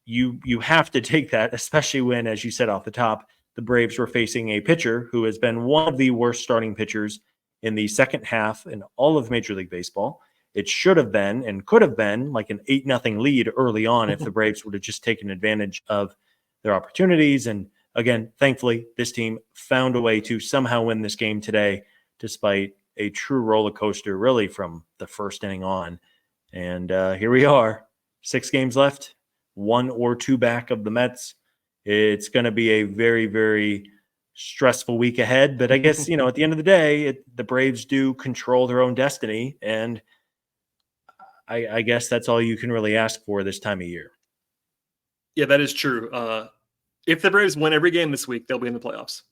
You have to take that, especially when, as you said off the top, the Braves were facing a pitcher who has been one of the worst starting pitchers in the second half in all of Major League Baseball. It should have been and could have been like an 8-0 lead early on if the Braves would have just taken advantage of their opportunities. And again, thankfully, this team found a way to somehow win this game today, despite a true roller coaster, really, from the first inning on. And here we are, 6 games left, 1 or 2 back of the Mets. It's going to be a very, very stressful week ahead. But I guess, at the end of the day, the Braves do control their own destiny. And I guess that's all you can really ask for this time of year. Yeah, that is true. If the Braves win every game this week, they'll be in the playoffs.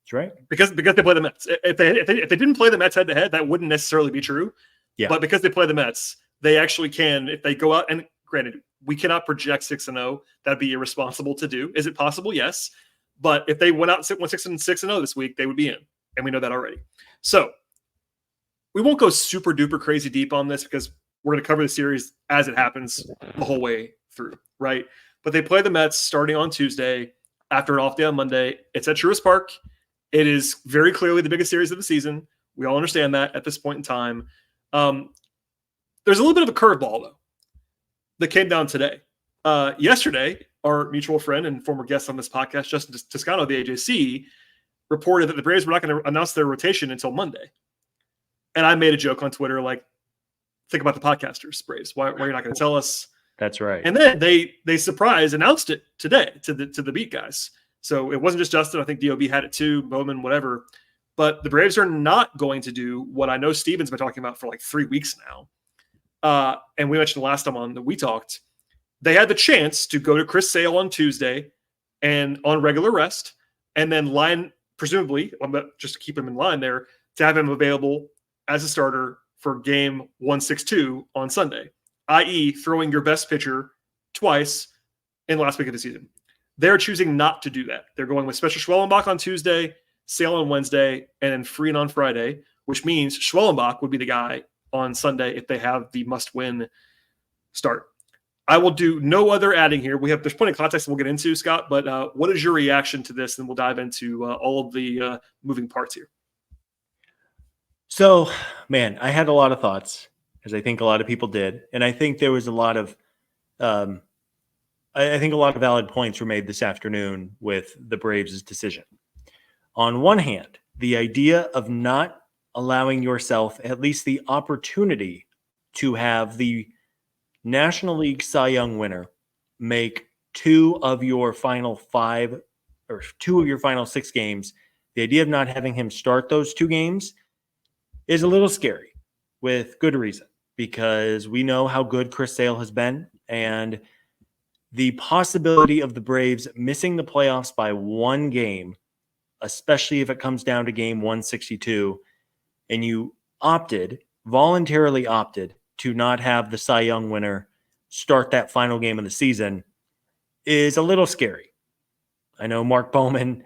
That's right. Because they play the Mets. If they didn't play the Mets head to head, that wouldn't necessarily be true. Yeah. But because they play the Mets, they actually can. If they go out, and granted, we cannot project 6-0. That'd be irresponsible to do. Is it possible? Yes. But if they went out and went 6-0 this week, they would be in, and we know that already. So we won't go super duper crazy deep on this because we're going to cover the series as it happens the whole way through, right? But they play the Mets starting on Tuesday after an off day on Monday. It's at Truist Park. It is very clearly the biggest series of the season. We all understand that at this point in time. There's a little bit of a curveball, though, that came down today. Yesterday, our mutual friend and former guest on this podcast, Justin Toscano of the AJC, reported that the Braves were not going to announce their rotation until Monday. And I made a joke on Twitter, like, think about the podcasters, Braves. Why are you not going to tell us? That's right. And then they announced it today to the beat guys. So it wasn't just Justin. I think DOB had it too, Bowman, whatever. But the Braves are not going to do what I know Steven's been talking about for like 3 weeks now. And we mentioned the last time on that we talked. They had the chance to go to Chris Sale on Tuesday and on regular rest, and then line, presumably, just to keep him in line there, to have him available as a starter for game 162 on Sunday, i.e. throwing your best pitcher twice in the last week of the season. They're choosing not to do that. They're going with Spencer Schwellenbach on Tuesday, Sale on Wednesday, and then Fried on Friday, which means Schwellenbach would be the guy on Sunday if they have the must-win start. I will do no other adding here. There's plenty of context we'll get into, Scott, but what is your reaction to this? And we'll dive into all of the moving parts here. So, man, I had a lot of thoughts, as I think a lot of people did. And I think there was a lot of I think a lot of valid points were made this afternoon with the Braves' decision. On one hand, the idea of not allowing yourself at least the opportunity to have the National League Cy Young winner make 2 of your final 5 or 2 of your final 6 games, the idea of not having him start those 2 games is a little scary, with good reason, because we know how good Chris Sale has been, and the possibility of the Braves missing the playoffs by 1 game, especially if it comes down to game 162, and you voluntarily opted to not have the Cy Young winner start that final game of the season is a little scary. I know Mark Bowman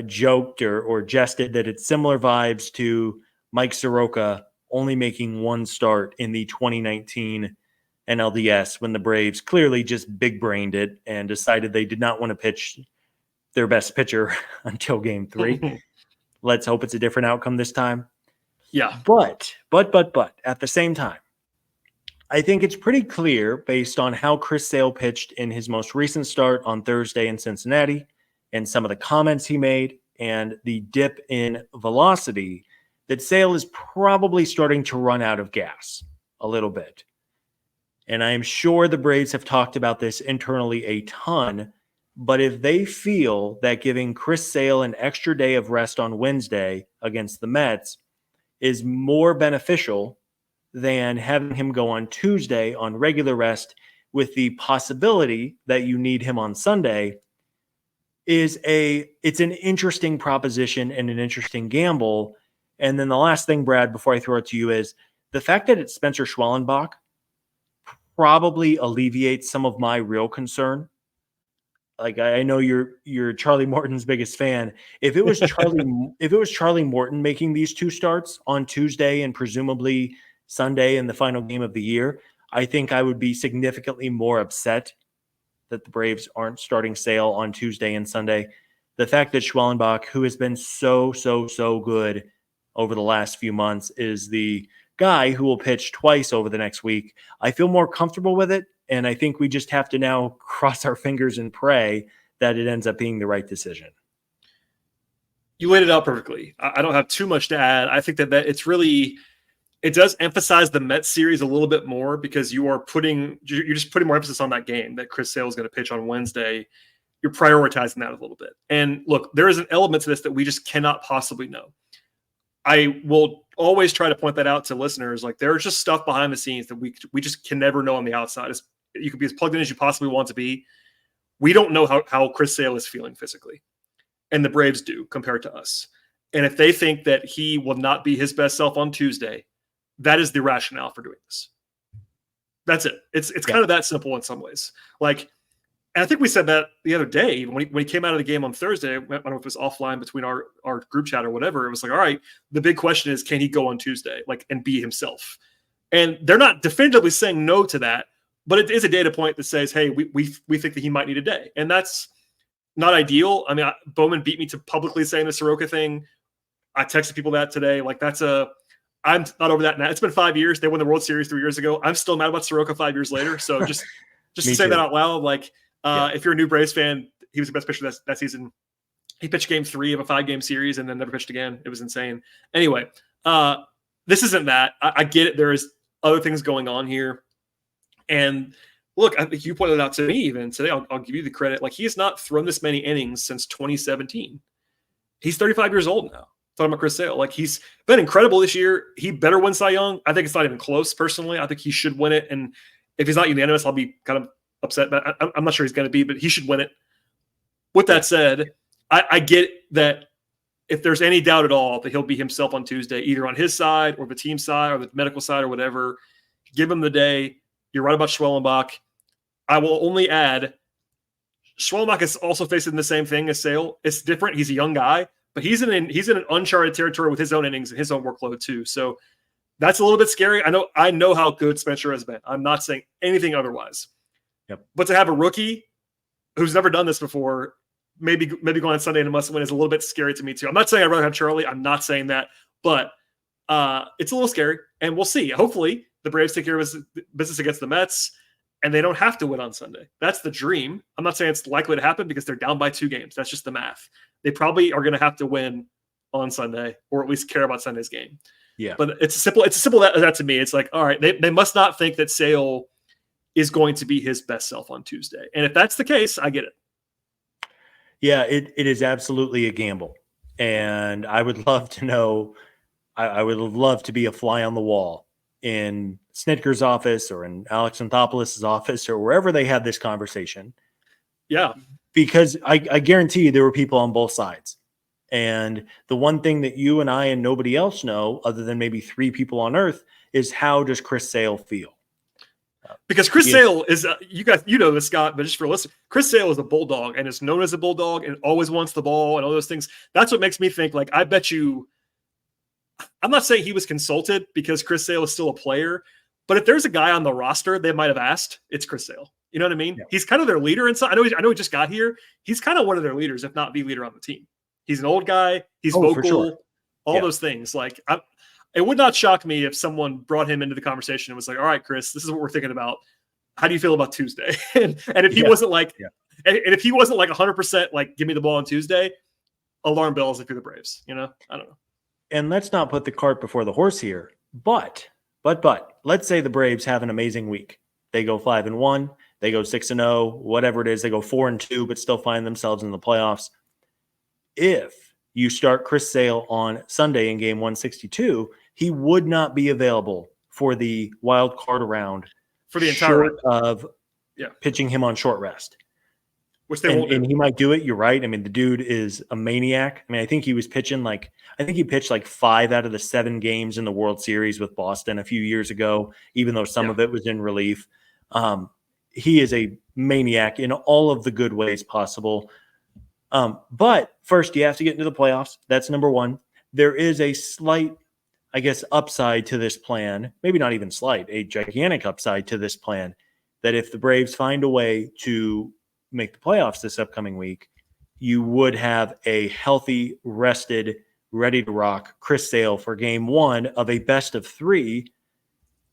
joked or jested that it's similar vibes to Mike Soroka only making one start in the 2019 NLDS when the Braves clearly just big-brained it and decided they did not want to pitch their best pitcher until game 3. Let's hope it's a different outcome this time. Yeah. But at the same time, I think it's pretty clear based on how Chris Sale pitched in his most recent start on Thursday in Cincinnati and some of the comments he made and the dip in velocity that Sale is probably starting to run out of gas a little bit. And I am sure the Braves have talked about this internally a ton, but if they feel that giving Chris Sale an extra day of rest on Wednesday against the Mets is more beneficial than having him go on Tuesday on regular rest with the possibility that you need him on Sunday, it's an interesting proposition and an interesting gamble. And then the last thing, Brad, before I throw it to you, is the fact that it's Spencer Schwellenbach probably alleviates some of my real concern. Like, I know you're Charlie Morton's biggest fan. If it was Charlie Morton making these 2 starts on Tuesday and presumably Sunday in the final game of the year, I think I would be significantly more upset that the Braves aren't starting Sale on Tuesday and Sunday. The fact that Schwellenbach, who has been so good over the last few months, is the guy who will pitch twice over the next week, I feel more comfortable with it. And I think we just have to now cross our fingers and pray that it ends up being the right decision. You laid it out perfectly. I don't have too much to add. I think that it does emphasize the Mets series a little bit more because you're just putting more emphasis on that game that Chris Sale is going to pitch on Wednesday. You're prioritizing that a little bit. And look, there is an element to this that we just cannot possibly know. I will always try to point that out to listeners. Like, there's just stuff behind the scenes that we just can never know on the outside. You could be as plugged in as you possibly want to be. We don't know how Chris Sale is feeling physically, and the Braves do compared to us. And if they think that he will not be his best self on Tuesday, that is the rationale for doing this. That's it. It's kind of that simple in some ways. Like, and I think we said that the other day when he came out of the game on Thursday. I don't know if it was offline between our group chat or whatever. It was like, all right, the big question is, can he go on Tuesday, like, and be himself? And they're not definitively saying no to that, but it is a data point that says, hey, we think that he might need a day, and that's not ideal. I mean, Bowman beat me to publicly saying the Soroka thing. I texted people that today. Like, I'm not over that now. It's been 5 years. They won the World Series 3 years ago. I'm still mad about Soroka 5 years later. So just to say that out loud, like, if you're a new Braves fan, he was the best pitcher that season. He pitched game 3 of a 5-game series and then never pitched again. It was insane. Anyway, this isn't that. I get it. There is other things going on here. And look, I think you pointed it out to me even today. I'll give you the credit. Like, he has not thrown this many innings since 2017. He's 35 years old now. Talking about Chris Sale. Like, he's been incredible this year. He better win Cy Young. I think it's not even close, personally. I think he should win it. And if he's not unanimous, I'll be kind of upset. But I'm not sure he's going to be, but he should win it. With that said, I get that if there's any doubt at all that he'll be himself on Tuesday, either on his side or the team side or the medical side or whatever, give him the day. You're right about Schwellenbach. I will only add, Schwellenbach is also facing the same thing as Sale. It's different. He's a young guy, but he's in an uncharted territory with his own innings and his own workload too. So that's a little bit scary. I know how good Spencer has been. I'm not saying anything otherwise. Yep. But to have a rookie who's never done this before, maybe going on Sunday and a must-win is a little bit scary to me too. I'm not saying I'd rather have Charlie. I'm not saying that, but it's a little scary, and we'll see. Hopefully, the Braves take care of business against the Mets, and they don't have to win on Sunday. That's the dream. I'm not saying it's likely to happen because they're down by 2 games. That's just the math. They probably are going to have to win on Sunday, or at least care about Sunday's game. Yeah. But it's simple that to me. It's like, all right, they must not think that Sale is going to be his best self on Tuesday. And if that's the case, I get it. Yeah, it is absolutely a gamble. And I would love to know, I would love to be a fly on the wall in Snitker's office or in Alex Anthopoulos' office or wherever they had this conversation. Yeah. Because I guarantee you there were people on both sides. And the one thing that you and I and nobody else know, other than maybe 3 people on Earth, is how does Chris Sale feel? Because Chris Sale is, you guys, you know this, Scott, but just for listeners, Chris Sale is a bulldog and is known as a bulldog and always wants the ball and all those things. That's what makes me think, like, I bet you, I'm not saying he was consulted because Chris Sale is still a player, but if there's a guy on the roster they might have asked, it's Chris Sale. You know what I mean? Yeah. He's kind of their leader inside. I know he just got here. He's kind of one of their leaders, if not the leader on the team. He's an old guy. He's vocal, sure. All those things. Like, it would not shock me if someone brought him into the conversation and was like, all right, Chris, this is what we're thinking about. How do you feel about Tuesday? and if he wasn't like, and if he wasn't like 100%, like, give me the ball on Tuesday, alarm bells if you're the Braves, you know? I don't know. And let's not put the cart before the horse here, but let's say the Braves have an amazing week. They go 5-1, they go 6-0, whatever it is, they go 4-2, but still find themselves in the playoffs. If you start Chris Sale on Sunday in game 162, he would not be available for the wild card round for the entire short of pitching him on short rest. Which they won't do. And he might do it. You're right. I mean, the dude is a maniac. I mean, I think he was pitching I think he pitched like 5 out of the 7 games in the World Series with Boston a few years ago, even though some of it was in relief. He is a maniac in all of the good ways possible. But first, you have to get into the playoffs. That's number one. There is a slight, I guess, upside to this plan. Maybe not even slight, a gigantic upside to this plan, that if the Braves find a way to make the playoffs this upcoming week, you would have a healthy, rested, ready to rock Chris Sale for game 1 of a best of 3.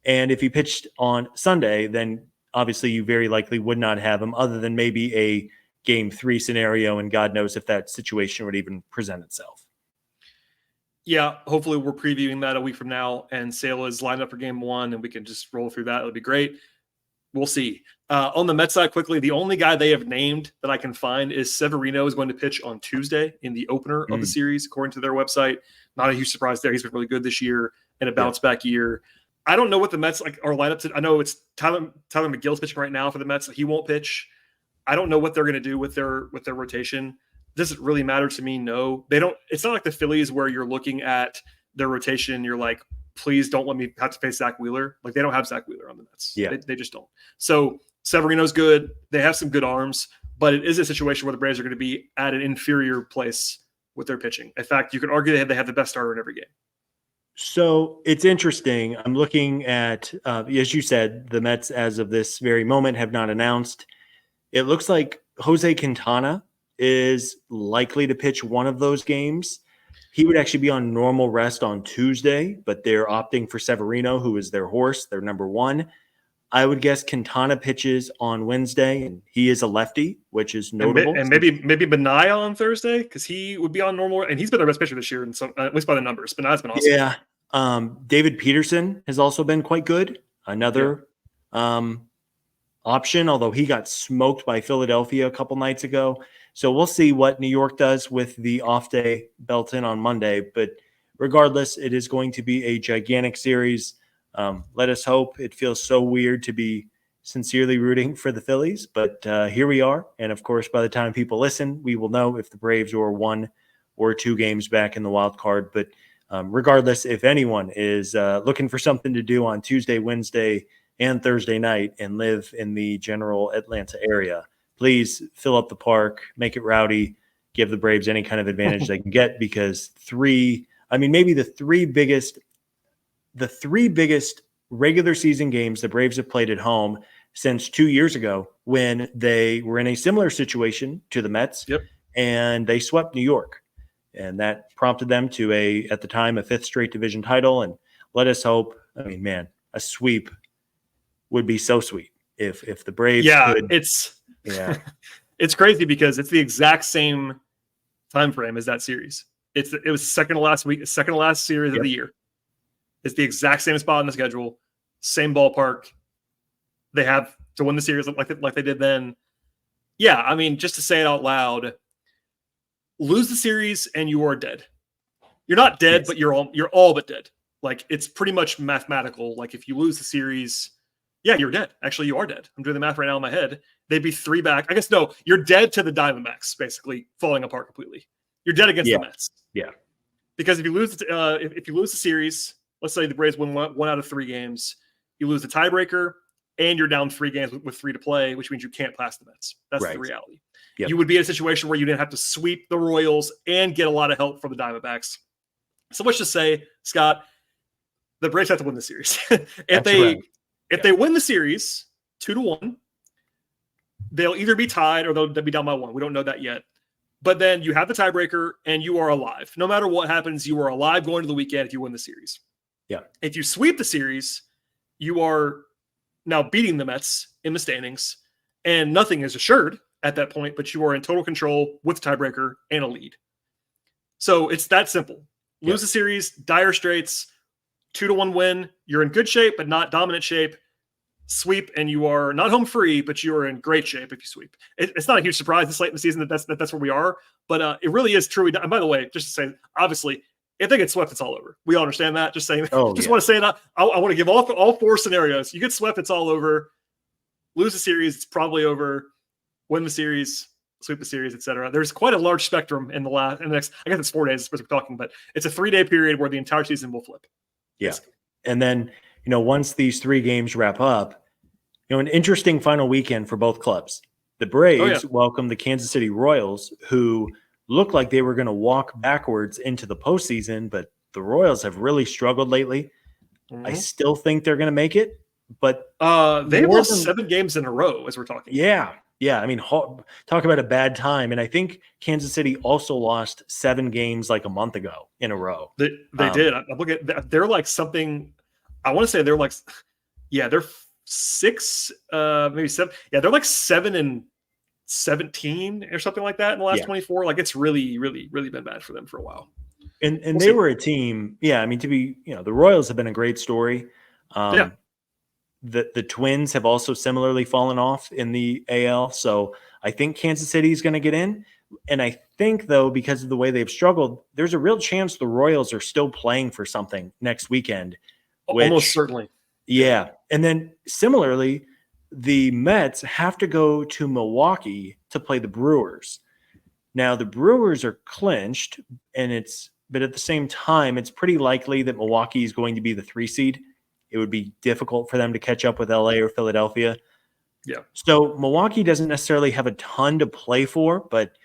And if he pitched on Sunday, then obviously you very likely would not have him, other than maybe a game 3 scenario, and God knows if that situation would even present itself. Yeah, hopefully we're previewing that a week from now, and Sale is lined up for game 1, and we can just roll through that. It'll be great. We'll see. On the Mets side, quickly, the only guy they have named that I can find is Severino is going to pitch on Tuesday in the opener of the series, according to their website. Not a huge surprise there. He's been really good this year in a bounce-back year. I don't know what the Mets are lined up to. I know it's Tyler McGill's pitching right now for the Mets. He won't pitch. I don't know what they're going to do with their rotation. Does it really matter to me? No. They don't. It's not like the Phillies where you're looking at their rotation and you're like, please don't let me have to face Zach Wheeler. Like, they don't have Zach Wheeler on the Mets. Yeah. They just don't. So Severino's good. They have some good arms, but it is a situation where the Braves are going to be at an inferior place with their pitching. In fact, you could argue they have the best starter in every game. So it's interesting. I'm looking at, as you said, the Mets as of this very moment have not announced. It looks like Jose Quintana is likely to pitch one of those games. He would actually be on normal rest on Tuesday, but they're opting for Severino, who is their horse, their number 1. I would guess Quintana pitches on Wednesday, and he is a lefty, which is notable. And maybe Benaya on Thursday, because he would be on normal, and he's been their best pitcher this year, and so at least by the numbers. Benaya's been awesome. Yeah. David Peterson has also been quite good. Another option, although he got smoked by Philadelphia a couple nights ago. So we'll see what New York does with the off day built in on Monday. But regardless, it is going to be a gigantic series. Let us hope. It feels so weird to be sincerely rooting for the Phillies, but here we are. And of course, by the time people listen, we will know if the Braves are 1 or 2 games back in the wild card. But regardless, if anyone is looking for something to do on Tuesday, Wednesday, and Thursday night and live in the general Atlanta area, please fill up the park, make it rowdy, give the Braves any kind of advantage they can get, because maybe the three biggest regular season games the Braves have played at home since 2 years ago, when they were in a similar situation to the Mets, and they swept New York. And that prompted them to at the time, a 5th straight division title. And let us hope, a sweep would be so sweet if the Braves could. It's crazy because it's the exact same time frame as that series. It was second to last series of the year. It's the exact same spot on the schedule, same ballpark. They have to win the series like they did then. Yeah, just to say it out loud, lose the series and you are dead. You're not dead, but you're all but dead. Like, it's pretty much mathematical. Like, if you lose the series, you're dead. Actually, you are dead. I'm doing the math right now in my head. They'd be 3 back. I guess no, you're dead to the Diamondbacks, basically falling apart completely. You're dead against Yeah. the Mets. Yeah. Because if you lose, if you lose the series, let's say the Braves win one out of 3 games, you lose the tiebreaker, and you're down 3 games with 3 to play, which means you can't pass the Mets. That's Right. the reality. Yep. You would be in a situation where you didn't have to sweep the Royals and get a lot of help from the Diamondbacks. So let's just say, Scott, the Braves have to win the series. If they win the series 2-1, they'll either be tied or they'll be down by 1. We don't know that yet. But then you have the tiebreaker and you are alive. No matter what happens, you are alive going to the weekend if you win the series. Yeah. If you sweep the series, you are now beating the Mets in the standings, and nothing is assured at that point, but you are in total control with the tiebreaker and a lead. So it's that simple. Lose the series, dire straits, 2-1 win. You're in good shape, but not dominant shape. Sweep, and you are not home free, but you are in great shape if you sweep. It's not a huge surprise this late in the season that's where we are, but it really is truly. And by the way, just to say, obviously, if they get swept, it's all over. We all understand that. Just saying. Want to say that. I want to give all 4 scenarios. You get swept, it's all over. Lose the series, it's probably over. Win the series, sweep the series, etc. There's quite a large spectrum in the next. I guess it's 4 days, as we're talking, but it's a 3-day period where the entire season will flip. Yeah, and then once these 3 games wrap up, an interesting final weekend for both clubs. The Braves welcome the Kansas City Royals, who looked like they were going to walk backwards into the postseason, but the Royals have really struggled lately. Mm-hmm. I still think they're going to make it, but they've lost 7 games in a row as we're talking. Yeah. I mean, talk about a bad time. And I think Kansas City also lost 7 games like a month ago in a row. They did. I'm looking at, they're like something. I want to say they're like, they're 6, maybe 7. Yeah, they're like 7-17 or something like that in the last 24. Like it's really, really, really been bad for them for a while. And they were a team. Yeah, I mean, the Royals have been a great story. The Twins have also similarly fallen off in the AL. So I think Kansas City is going to get in. And I think, though, because of the way they've struggled, there's a real chance the Royals are still playing for something next weekend. Almost certainly. Yeah. And then similarly, the Mets have to go to Milwaukee to play the Brewers. Now, the Brewers are clinched, but at the same time, it's pretty likely that Milwaukee is going to be the 3 seed. It would be difficult for them to catch up with LA or Philadelphia. Yeah. So Milwaukee doesn't necessarily have a ton to play for, but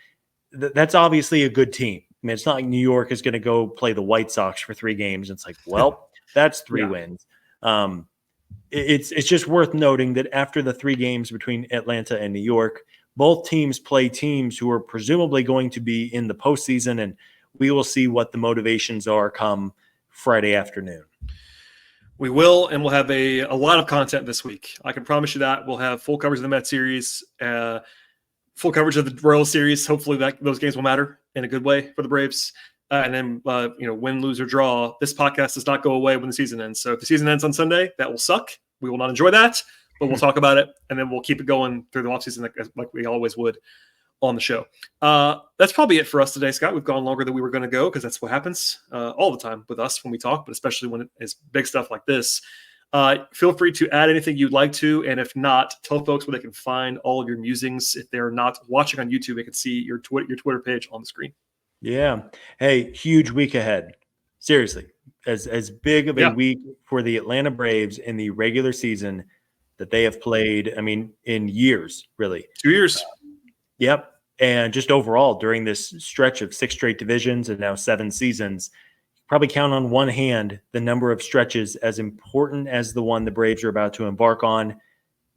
that's obviously a good team. I mean, it's not like New York is going to go play the White Sox for 3 games. It's like, well, that's 3 wins. It's just worth noting that after the 3 games between Atlanta and New York, both teams play teams who are presumably going to be in the postseason, and we will see what the motivations are come Friday afternoon. We will, and we'll have a lot of content this week. I can promise you that. We'll have full coverage of the Mets series, full coverage of the Royals series. Hopefully those games will matter in a good way for the Braves. And then, win, lose, or draw, this podcast does not go away when the season ends. So if the season ends on Sunday, that will suck. We will not enjoy that, but we'll talk about it, and then we'll keep it going through the offseason like we always would on the show. That's probably it for us today, Scott. We've gone longer than we were going to go because that's what happens all the time with us when we talk, but especially when it's big stuff like this. Feel free to add anything you'd like to, and if not, tell folks where they can find all of your musings. If they're not watching on YouTube, they can see your Twitter page on the screen. Yeah. Hey, huge week ahead. Seriously, as big of a week for the Atlanta Braves in the regular season that they have played, I mean, in years, really. 2 years. Yep. And just overall, during this stretch of 6 straight divisions and now 7 seasons, probably count on one hand the number of stretches as important as the one the Braves are about to embark on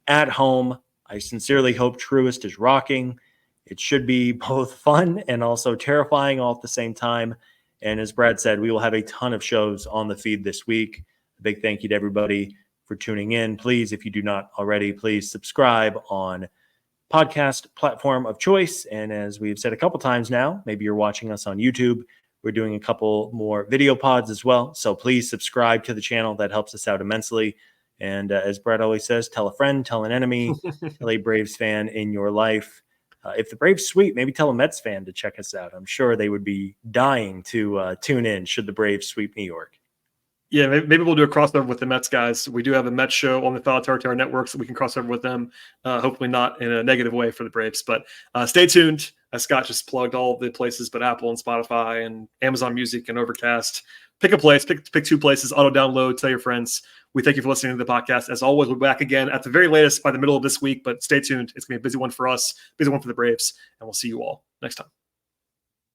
at home. I sincerely hope Truist is rocking. It should be both fun and also terrifying all at the same time. And as Brad said, we will have a ton of shows on the feed this week. A big thank you to everybody for tuning in. Please, if you do not already, please subscribe on podcast platform of choice. And as we've said a couple times now, maybe you're watching us on YouTube. We're doing a couple more video pods as well. So please subscribe to the channel. That helps us out immensely. And as Brad always says, tell a friend, tell an enemy, tell a Braves fan in your life. If the Braves sweep, maybe tell a Mets fan to check us out. I'm sure they would be dying to tune in should the Braves sweep New York. Yeah, maybe we'll do a crossover with the Mets guys. We do have a Mets show on the Foul Territory Network, so we can cross over with them. Hopefully not in a negative way for the Braves. But stay tuned. as Scott just plugged all the places, but Apple and Spotify and Amazon Music and Overcast. Pick a place, pick 2 places, auto download, tell your friends. We thank you for listening to the podcast. As always, we'll be back again at the very latest by the middle of this week, but stay tuned. It's going to be a busy one for us, busy one for the Braves, and we'll see you all next time.